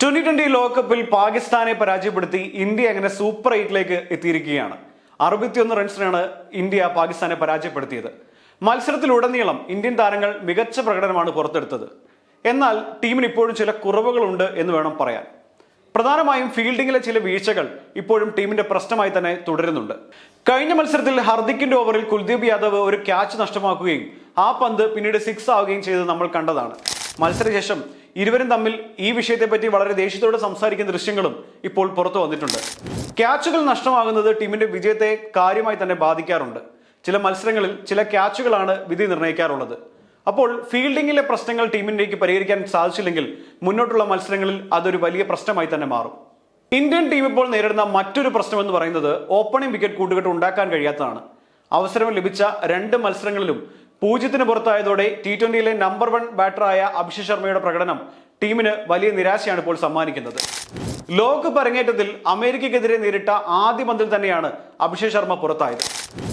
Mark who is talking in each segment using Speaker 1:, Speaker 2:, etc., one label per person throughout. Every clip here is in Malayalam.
Speaker 1: 2020 ലോകകപ്പിൽ പാകിസ്ഥാനെ പരാജയപ്പെടുത്തി ഇന്ത്യ അങ്ങനെ സൂപ്പർ 8ലേക്ക് എത്തിയിരിക്കുകയാണ്. 61 റൺസിനാണ് ഇന്ത്യ പാകിസ്ഥാനെ പരാജയപ്പെടുത്തിയത്. മത്സരത്തിലുടനീളം ഇന്ത്യൻ താരങ്ങൾ മികച്ച പ്രകടനമാണ് പുറത്തെടുത്തത്. എന്നാൽ ടീമിന് ഇപ്പോഴും ചില കുറവുകളുണ്ട് എന്ന് വേണം പറയാൻ. പ്രധാനമായും ഫീൽഡിംഗിലെ ചില വീഴ്ചകൾ ഇപ്പോഴും ടീമിന്റെ പ്രശ്നമായി തന്നെ തുടരുന്നുണ്ട്. കഴിഞ്ഞ മത്സരത്തിൽ ഹർദിക്കിന്റെ ഓവറിൽ കുൽദീപ് യാദവ് ഒരു ക്യാച്ച് നഷ്ടമാക്കുകയും ആ പന്ത് പിന്നീട് 6 ആവുകയും ചെയ്തത് നമ്മൾ കണ്ടതാണ്. മത്സരശേഷം ഇരുവരും തമ്മിൽ ഈ വിഷയത്തെപ്പറ്റി വളരെ ദേഷ്യത്തോടെ സംസാരിക്കുന്ന ദൃശ്യങ്ങളും ഇപ്പോൾ പുറത്തു വന്നിട്ടുണ്ട്. ക്യാച്ചുകൾ നഷ്ടമാകുന്നത് ടീമിന്റെ വിജയത്തെ കാര്യമായി തന്നെ ബാധിക്കാറുണ്ട്. ചില മത്സരങ്ങളിൽ ചില ക്യാച്ചുകളാണ് വിധി നിർണ്ണയിക്കാറുള്ളത്. അപ്പോൾ ഫീൽഡിംഗിലെ പ്രശ്നങ്ങൾ ടീമിലേക്ക് പരിഹരിക്കാൻ സാധിച്ചില്ലെങ്കിൽ മുന്നോട്ടുള്ള മത്സരങ്ങളിൽ അതൊരു വലിയ പ്രശ്നമായി തന്നെ മാറും. ഇന്ത്യൻ ടീം ഇപ്പോൾ നേരിടുന്ന മറ്റൊരു പ്രശ്നം എന്ന് പറയുന്നത് ഓപ്പണിംഗ് വിക്കറ്റ് കൂട്ടുകെട്ട് ഉണ്ടാക്കാൻ കഴിയാത്തതാണ്. അവസരം ലഭിച്ച 2 മത്സരങ്ങളിലും 0-ന് പുറത്തായതോടെ T20യിലെ നമ്പർ 1 ബാറ്ററായ അഭിഷേക് ശർമ്മയുടെ പ്രകടനം ടീമിന് വലിയ നിരാശയാണ് ഇപ്പോൾ സമ്മാനിക്കുന്നത്. ലോകകപ്പ് അരങ്ങേറ്റത്തിൽ അമേരിക്കയ്ക്കെതിരെ നേരിട്ട ആദ്യ പന്തിൽ തന്നെയാണ് അഭിഷേക് ശർമ്മ പുറത്തായത്.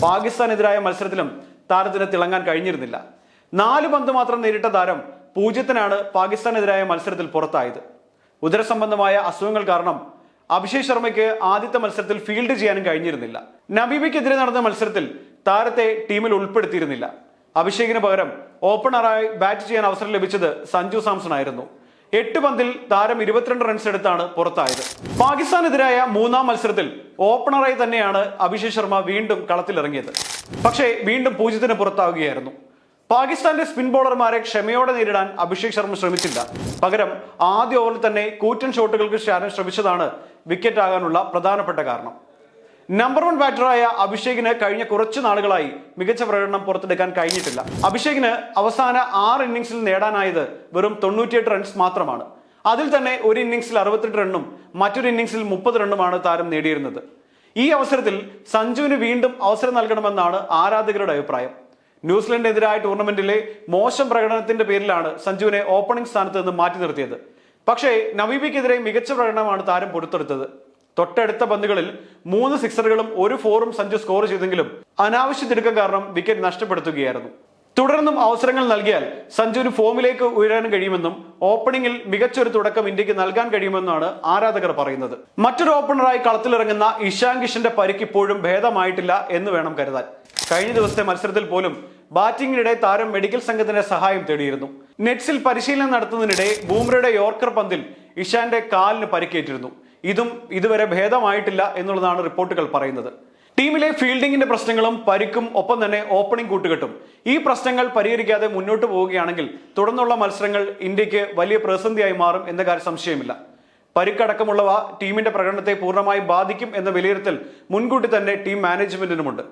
Speaker 1: പാകിസ്ഥാനെതിരായ മത്സരത്തിലും താരത്തിന് തിളങ്ങാൻ കഴിഞ്ഞിരുന്നില്ല. 4 പന്ത് മാത്രം നേരിട്ട താരം 0-നാണ് പാകിസ്ഥാനെതിരായ മത്സരത്തിൽ പുറത്തായത്. ഉദരസംബന്ധമായ അസുഖങ്ങൾ കാരണം അഭിഷേക് ശർമ്മയ്ക്ക് ആദ്യത്തെ മത്സരത്തിൽ ഫീൽഡ് ചെയ്യാനും കഴിഞ്ഞിരുന്നില്ല. നമീബിയക്കെതിരെ നടന്ന മത്സരത്തിൽ താരത്തെ ടീമിൽ ഉൾപ്പെടുത്തിയിരുന്നില്ല. അഭിഷേകിന് പകരം ഓപ്പണറായി ബാറ്റ് ചെയ്യാൻ അവസരം ലഭിച്ചത് സഞ്ജു സാംസൺ ആയിരുന്നു. 8 പന്തിൽ താരം 22 റൺസ് എടുത്താണ് പുറത്തായത്. പാകിസ്ഥാനെതിരായ 3-ാം മത്സരത്തിൽ ഓപ്പണറായി തന്നെയാണ് അഭിഷേക് ശർമ്മ വീണ്ടും കളത്തിലിറങ്ങിയത്. പക്ഷേ വീണ്ടും 0-ന് പുറത്താവുകയായിരുന്നു. പാകിസ്ഥാന്റെ സ്പിൻ ബോളർമാരെ ക്ഷമയോടെ നേരിടാൻ അഭിഷേക് ശർമ്മ ശ്രമിച്ചില്ല. പകരം ആദ്യ ഓവറിൽ തന്നെ കൂറ്റൻ ഷോട്ടുകൾക്ക് ശ്രമിച്ചതാണ് വിക്കറ്റ് ആകാനുള്ള പ്രധാനപ്പെട്ട കാരണം. നമ്പർ 1 ബാറ്ററായ അഭിഷേകിന് കഴിഞ്ഞ കുറച്ചു നാളുകളായി മികച്ച പ്രകടനം പുറത്തെടുക്കാൻ കഴിഞ്ഞിട്ടില്ല. അഭിഷേകിന് അവസാന 6 ഇന്നിംഗ്സിൽ നേടാനായത് വെറും 98 റൺസ് മാത്രമാണ്. അതിൽ തന്നെ ഒരു ഇന്നിംഗ്സിൽ 68 റണ്ണും മറ്റൊരു ഇന്നിംഗ്സിൽ 30 റണ്ണുമാണ് താരം നേടിയിരുന്നത്. ഈ അവസരത്തിൽ സഞ്ജുവിന് വീണ്ടും അവസരം നൽകണമെന്നാണ് ആരാധകരുടെ അഭിപ്രായം. ന്യൂസിലൻഡിനെതിരായ ടൂർണമെന്റിലെ മോശം പ്രകടനത്തിന്റെ പേരിലാണ് സഞ്ജുവിനെ ഓപ്പണിംഗ് സ്ഥാനത്ത് നിന്ന് മാറ്റി നിർത്തിയത്. പക്ഷേ നമീബിയക്കെതിരെ മികച്ച പ്രകടനമാണ് താരം പുറത്തെടുത്തത്. തൊട്ടടുത്ത പന്തുകളിൽ 3 സിക്സറുകളും 1 4-ഉം സഞ്ജു സ്കോർ ചെയ്തെങ്കിലും അനാവശ്യ തിടുക്കം കാരണം വിക്കറ്റ് നഷ്ടപ്പെടുത്തുകയായിരുന്നു. തുടർന്നും അവസരങ്ങൾ നൽകിയാൽ സഞ്ജുവിന് ഫോമിലേക്ക് ഉയരാൻ കഴിയുമെന്നും ഓപ്പണിംഗിൽ മികച്ചൊരു തുടക്കം ഇന്ത്യക്ക് നൽകാൻ കഴിയുമെന്നാണ് ആരാധകർ പറയുന്നത്. മറ്റൊരു ഓപ്പണറായി കളത്തിലിറങ്ങുന്ന ഇഷാൻ കിഷന്റെ പരിക്ക് ഇപ്പോഴും ഭേദമായിട്ടില്ല എന്ന് വേണം കരുതാൻ. കഴിഞ്ഞ ദിവസത്തെ മത്സരത്തിൽ പോലും ബാറ്റിംഗിനിടെ താരം മെഡിക്കൽ സംഘത്തിന്റെ സഹായം തേടിയിരുന്നു. നെറ്റ്സിൽ പരിശീലനം നടത്തുന്നതിനിടെ ബൂംറയുടെ യോർക്കർ പന്തിൽ ഇഷാന്റെ കാലിന് പരിക്കേറ്റിരുന്നു. ഇതും ഇതുവരെ ഭേദമായിട്ടില്ല എന്നുള്ളതാണ് റിപ്പോർട്ടുകൾ പറയുന്നത്. ടീമിലെ ഫീൽഡിംഗിന്റെ പ്രശ്നങ്ങളും പരിക്കും ഒപ്പം തന്നെ ഓപ്പണിംഗ് കൂട്ടുകെട്ടും ഈ പ്രശ്നങ്ങൾ പരിഹരിക്കാതെ മുന്നോട്ട് പോവുകയാണെങ്കിൽ തുടർന്നുള്ള മത്സരങ്ങൾ ഇന്ത്യക്ക് വലിയ പ്രതിസന്ധിയായി മാറും എന്ന കാര്യം സംശയമില്ല. പരിക്കടക്കമുള്ളവ ടീമിന്റെ പ്രകടനത്തെ പൂർണ്ണമായി ബാധിക്കും എന്ന വിലയിരുത്തൽ മുൻകൂട്ടി തന്നെ ടീം മാനേജ്മെന്റിനുമുണ്ട്.